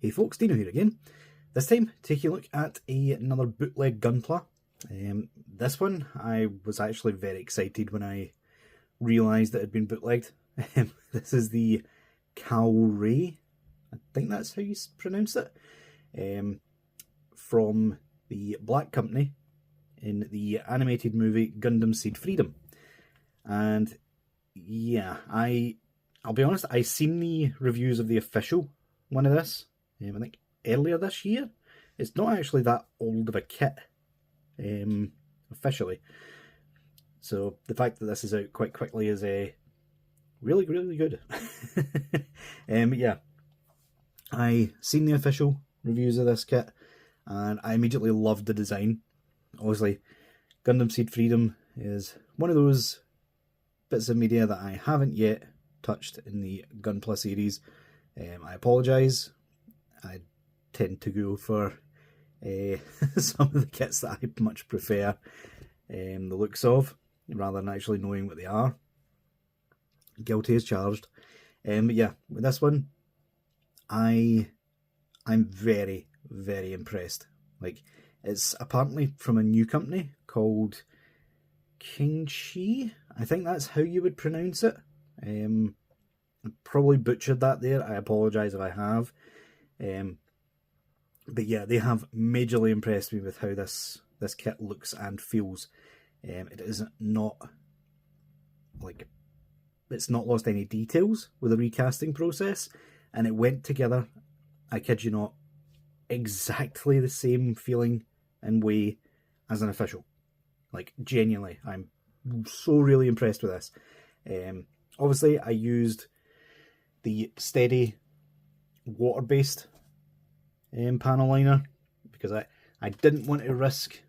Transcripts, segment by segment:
Hey folks, Deano here again. This time, taking a look at another bootleg Gunpla. This one, I was actually very excited when I realised it had been bootlegged. This is the QIANYE, I think that's how you pronounce it, from the Black Company in the animated movie Gundam Seed Freedom. And yeah, I'll be honest, I seen the reviews of the official one of this, I think earlier this year. It's not actually that old of a kit, officially. So the fact that this is out quite quickly is really, really good. Yeah, I seen the official reviews of this kit, and I immediately loved the design. Obviously, Gundam Seed Freedom is one of those bits of media that I haven't yet touched in the Gunpla series. I apologise. I tend to go for some of the kits that I much prefer the looks of, rather than actually knowing what they are. Guilty as charged. But yeah, with this one, I'm very, very impressed. Like, it's apparently from a new company called QIANYE. I think that's how you would pronounce it. I probably butchered that there. I apologise if I have. But yeah, they have majorly impressed me with how this kit looks and feels. It is not, like, it's not lost any details with the recasting process, and it went together, I kid you not, exactly the same feeling and way as an official. Like, genuinely, I'm so really impressed with this. Obviously, I used the steady water-based panel liner because I didn't want to risk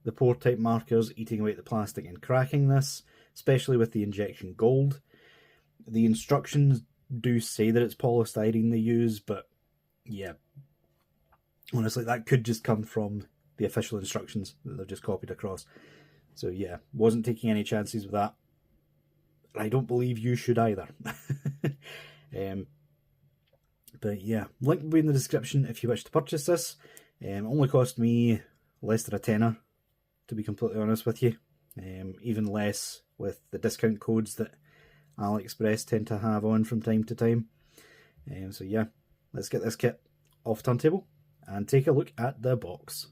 the pore type markers eating away at the plastic and cracking this, especially with the injection gold. The instructions do say that it's polystyrene they use, but yeah, honestly, that could just come from the official instructions that they've just copied across. So yeah, wasn't taking any chances with that. I don't believe you should either. But yeah, link will be in the description if you wish to purchase this. Only cost me less than a tenner, to be completely honest with you. Even less with the discount codes that AliExpress tend to have on from time to time. So yeah, let's get this kit off turntable and take a look at the box.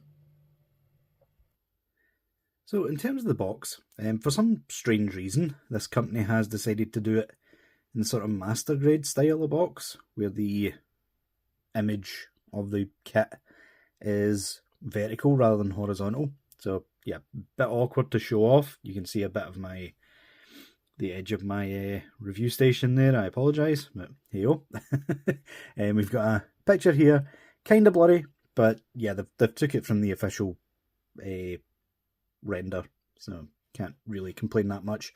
So in terms of the box, for some strange reason, this company has decided to do it in the sort of master grade style of box, where the image of the kit is vertical rather than horizontal. So yeah, bit awkward to show off. You can see a bit of the edge of my review station there. I apologise, but hey-oh. And we've got a picture here, kind of blurry, but yeah, they've took it from the official render, so can't really complain that much.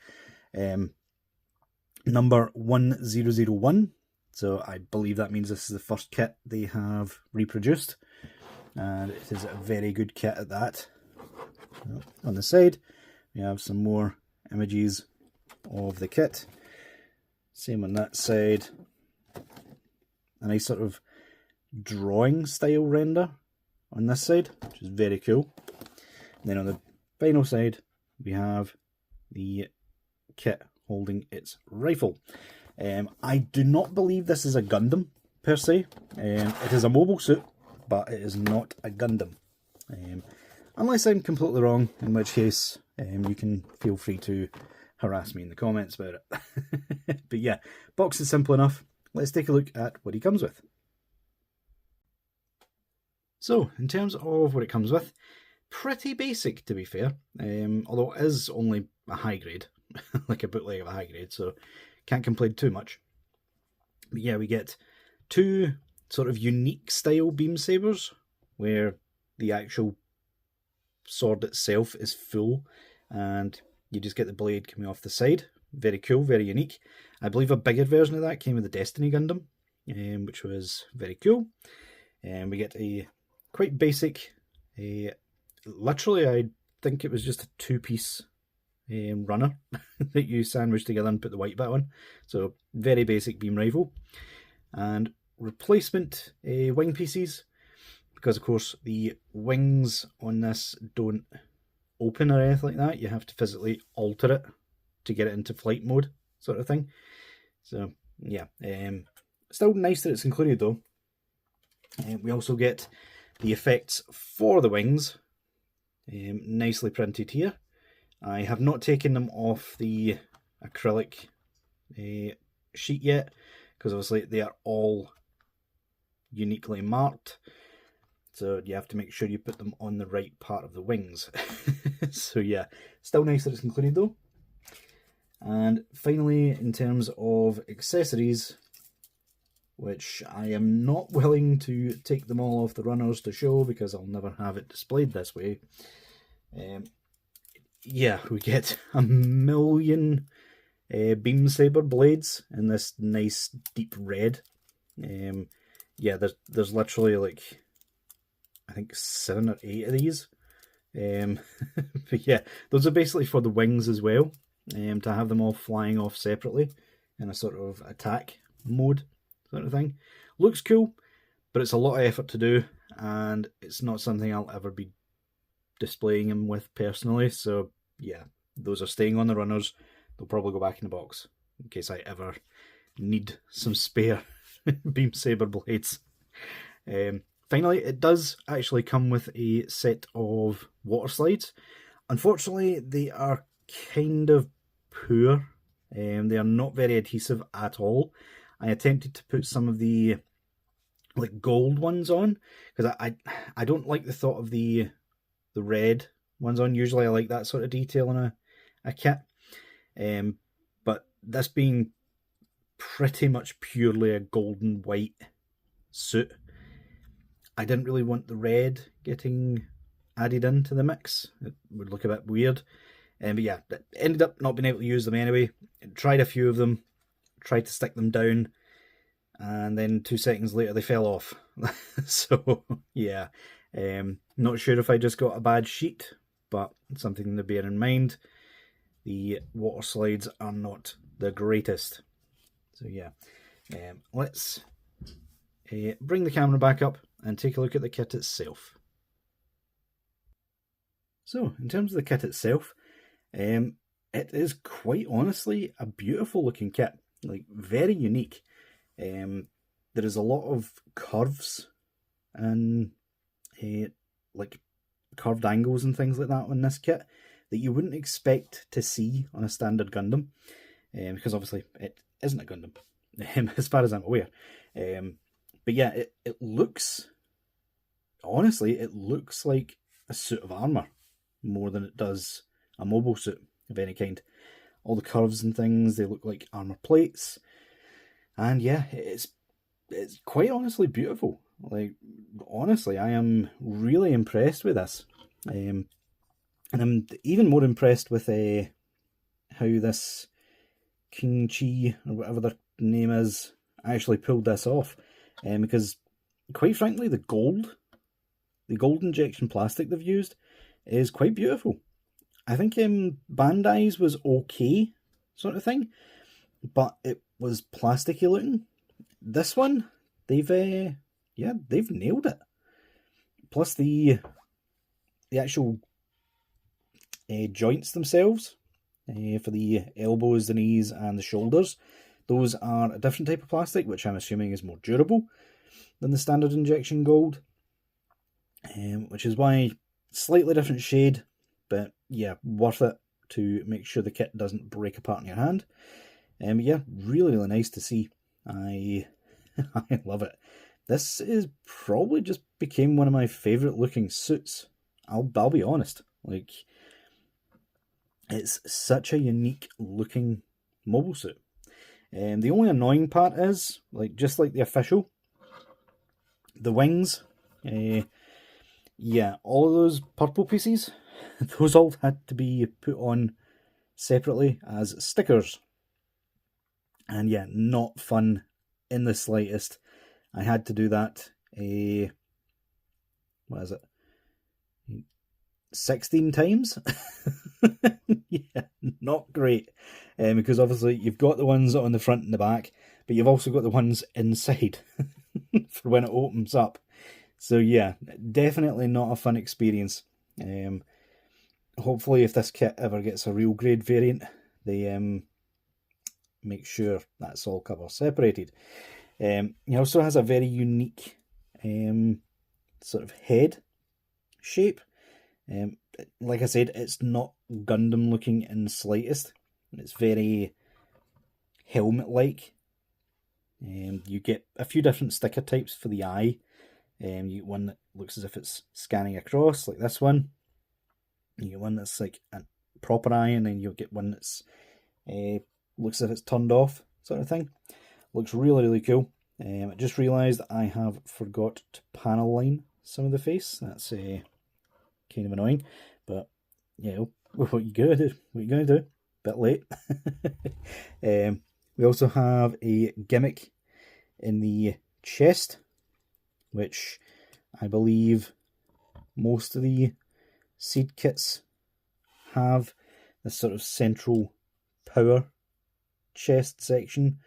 Number 1001, so I believe that means this is the first kit they have reproduced, and it is a very good kit at that. On the side, we have some more images of the kit. Same on that side. A nice sort of drawing style render on this side, which is very cool. And then on the final side, we have the kit holding its rifle. I do not believe this is a Gundam, per se. It is a mobile suit, but it is not a Gundam. Unless I'm completely wrong, in which case you can feel free to harass me in the comments about it. But yeah, box is simple enough. Let's take a look at what he comes with. So, in terms of what it comes with, pretty basic to be fair, although it is only a high grade, like a bootleg of a high grade, so can't complain too much. But yeah, we get two sort of unique style beam sabers, where the actual sword itself is full, and you just get the blade coming off the side. Very cool, very unique. I believe a bigger version of that came with the Destiny Gundam, which was very cool. And we get a quite basic, literally I think it was just a two-piece runner that you sandwich together and put the white bit on. So very basic beam rifle. And replacement wing pieces, because of course the wings on this don't open or anything like that. You have to physically alter it to get it into flight mode, sort of thing. So yeah, still nice that it's included though. We also get the effects for the wings, nicely printed here. I have not taken them off the acrylic sheet yet, because obviously they are all uniquely marked, so you have to make sure you put them on the right part of the wings. So yeah, still nice that it's included though. And finally, in terms of accessories, which I am not willing to take them all off the runners to show because I'll never have it displayed this way. Yeah, we get a million beam saber blades in this nice deep red. Yeah, there's literally like, I think 7 or 8 of these. But yeah, those are basically for the wings as well, to have them all flying off separately in a sort of attack mode sort of thing. Looks cool, but it's a lot of effort to do, and it's not something I'll ever be displaying them with personally. So yeah, those are staying on the runners. They'll probably go back in the box in case I ever need some spare beam saber blades. Finally, it does actually come with a set of water slides. Unfortunately, they are kind of poor. They are not very adhesive at all. I attempted to put some of the like gold ones on, because I don't like the thought of the red ones on. Usually I like that sort of detail in a kit. But this being pretty much purely a golden white suit, I didn't really want the red getting added into the mix. It would look a bit weird. But yeah, ended up not being able to use them anyway. Tried a few of them, tried to stick them down, and then 2 seconds later they fell off. So yeah, not sure if I just got a bad sheet, but something to bear in mind. The water slides are not the greatest. So yeah, let's bring the camera back up and take a look at the kit itself. So in terms of the kit itself, it is quite honestly a beautiful looking kit, like very unique. There is a lot of curves and like curved angles and things like that on this kit that you wouldn't expect to see on a standard Gundam, because obviously it isn't a Gundam, as far as I'm aware. But yeah, it looks, honestly, it looks like a suit of armour more than it does a mobile suit of any kind. All the curves and things, they look like armour plates. And yeah, it's quite honestly beautiful. Like, honestly, I am really impressed with this. And I'm even more impressed with how this QIANYE, or whatever their name is, actually pulled this off. Because, quite frankly, the gold injection plastic they've used is quite beautiful. I think Bandai's was okay, sort of thing, but it was plasticky looking. This one, they've nailed it. Plus the actual joints themselves, for the elbows, the knees, and the shoulders, those are a different type of plastic, which I'm assuming is more durable than the standard injection gold, which is why slightly different shade, but yeah, worth it to make sure the kit doesn't break apart in your hand. But yeah, really, really nice to see. I love it. This is probably just became one of my favourite looking suits. I'll be honest. Like, it's such a unique looking mobile suit. The only annoying part is, like, just like the official, the wings. Yeah, all of those purple pieces, those all had to be put on separately as stickers. And yeah, not fun in the slightest. I had to do that, what is it, 16 times? Yeah, not great. Because obviously you've got the ones on the front and the back, but you've also got the ones inside. for when it opens up. So yeah, definitely not a fun experience. Hopefully if this kit ever gets a real grade variant, they make sure that's all cover separated. He also has a very unique sort of head shape. Like I said, it's not Gundam looking in the slightest. It's very helmet-like. You get a few different sticker types for the eye. You get one that looks as if it's scanning across, like this one. You get one that's like a proper eye, and then you'll get one that's looks as if it's turned off, sort of thing. Looks really, really cool. I just realised I have forgot to panel line some of the face. That's kind of annoying, but yeah, what you gonna do? What you gonna do? Bit late. We also have a gimmick in the chest, which I believe most of the seed kits have this sort of central power chest section,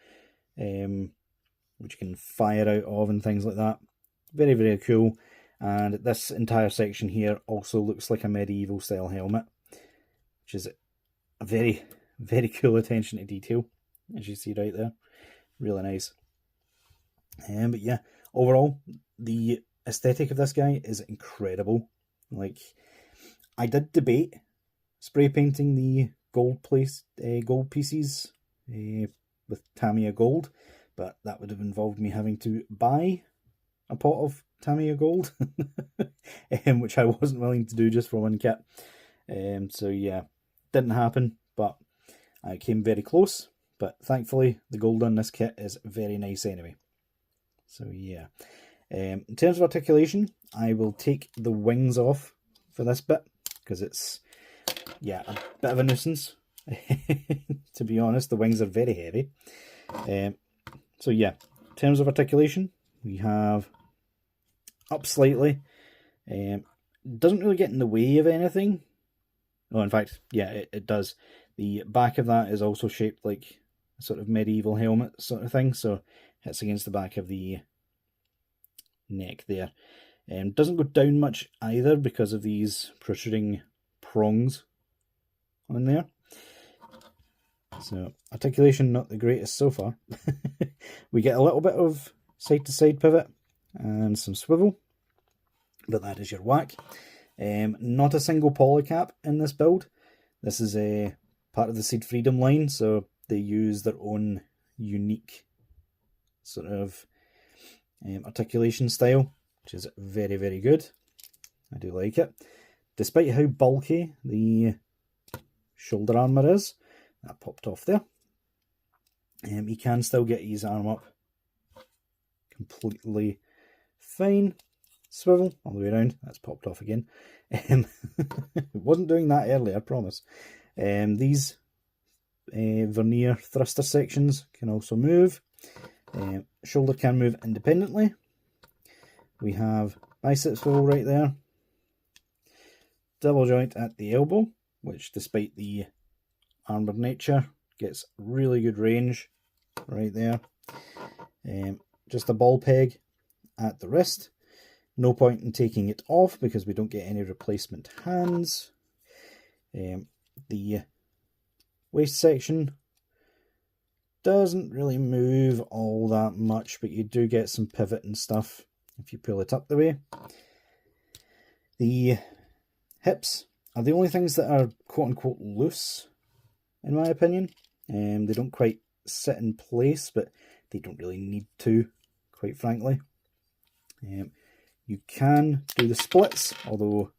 which you can fire out of and things like that. Very, very cool. And this entire section here also looks like a medieval style helmet, which is a very, very cool attention to detail, as you see right there. Really nice. But yeah, overall, the aesthetic of this guy is incredible. Like, I did debate spray painting the gold pieces with Tamiya gold, but that would have involved me having to buy a pot of Tamiya gold, which I wasn't willing to do just for one kit. So yeah, didn't happen, but I came very close. But thankfully, the gold on this kit is very nice anyway. So yeah, in terms of articulation, I will take the wings off for this bit, because it's, yeah, a bit of a nuisance. To be honest, the wings are very heavy. So yeah, in terms of articulation, we have up slightly. Doesn't really get in the way of anything. Oh, in fact, yeah, it does. The back of that is also shaped like a sort of medieval helmet sort of thing, so hits against the back of the neck there. Doesn't go down much either because of these protruding prongs on there. So articulation not the greatest so far. We get a little bit of side to side pivot and some swivel, but that is your whack. Not a single polycap in this build. This is a part of the Seed Freedom line, so they use their own unique sort of articulation style, which is very, very good. I do like it. Despite how bulky the shoulder armour is, that popped off there. He can still get his arm up completely fine. Swivel all the way around. That's popped off again. It wasn't doing that earlier, I promise. These vernier thruster sections can also move. Shoulder can move independently. We have bicep swivel right there. Double joint at the elbow, which despite the armoured nature gets really good range right there. Just a ball peg at the wrist. No point in taking it off because we don't get any replacement hands. The waist section doesn't really move all that much, but you do get some pivot and stuff if you pull it up the way. The hips are the only things that are quote-unquote loose, in my opinion. They don't quite sit in place, but they don't really need to, quite frankly. You can do the splits, although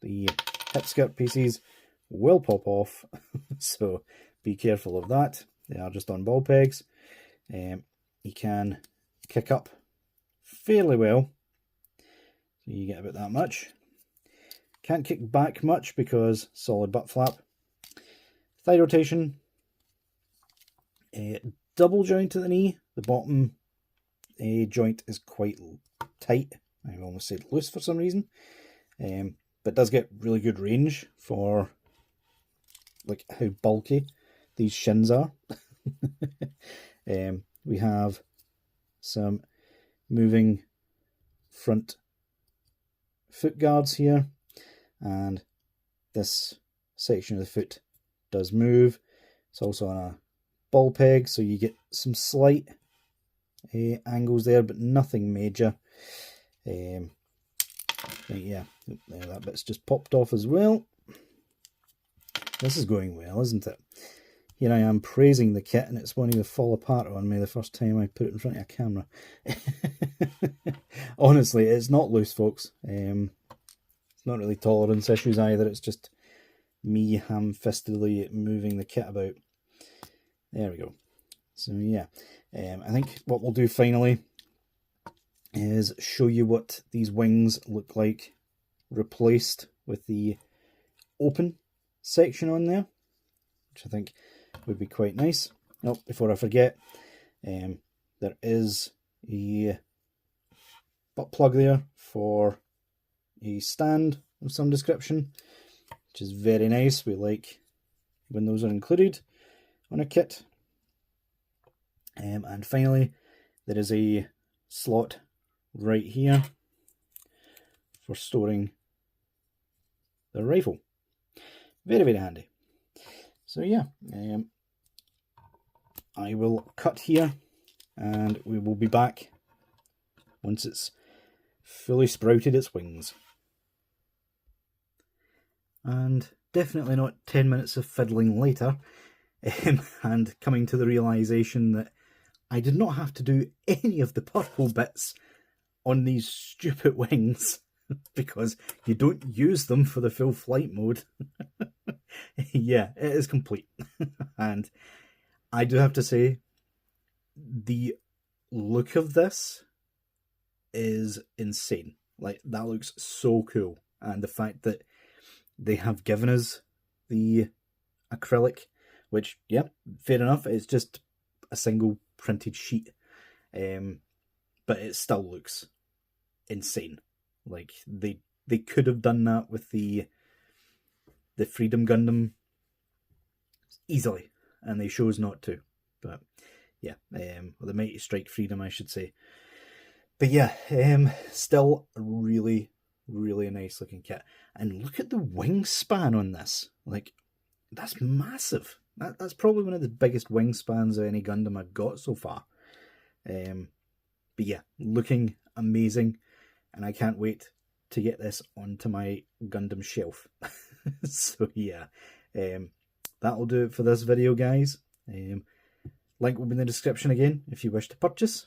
the hip skirt pieces will pop off, so be careful of that. They are just on ball pegs. You can kick up fairly well, so you get about that much. Can't kick back much because solid butt flap. Thigh rotation, double joint at the knee. The bottom joint is quite tight. I almost said loose for some reason, but does get really good range for like how bulky these shins are. We have some moving front foot guards here, and this section of the foot does move. It's also on a ball peg, so you get some slight angles there, but nothing major. Yeah, that bit's just popped off as well. This is going well, isn't it? Here I am praising the kit, and it's wanting to fall apart on me the first time I put it in front of a camera. Honestly, it's not loose, folks. It's not really tolerance issues either. It's just me ham-fistedly moving the kit about. There we go. So yeah, I think what we'll do finally is show you what these wings look like replaced with the open section on there, which I think would be quite nice. Oh, before I forget, there is a butt plug there for a stand of some description, which is very nice. We like when those are included on a kit. And finally, there is a slot right here for storing the rifle. Very, very handy. So yeah, I will cut here, and we will be back once it's fully sprouted its wings. And definitely not 10 minutes of fiddling later, and coming to the realisation that I did not have to do any of the purple bits on these stupid wings because you don't use them for the full flight mode. Yeah, it is complete. And I do have to say, the look of this is insane. Like, that looks so cool. And the fact that they have given us the acrylic, which, yeah, fair enough, it's just a single printed sheet, but it still looks insane. Like, they could have done that with the Freedom Gundam easily, and they chose not to. But yeah, the Mighty Strike Freedom, I should say. But yeah, still a really, really nice looking kit. And look at the wingspan on this. Like, that's massive. That's probably one of the biggest wingspans of any Gundam I've got so far. But yeah, looking amazing, and I can't wait to get this onto my Gundam shelf. So yeah, that'll do it for this video, guys. Link will be in the description again if you wish to purchase.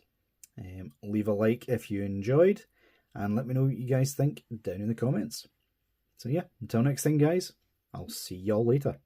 Leave a like if you enjoyed, and let me know what you guys think down in the comments. So yeah, until next time, guys, I'll see y'all later.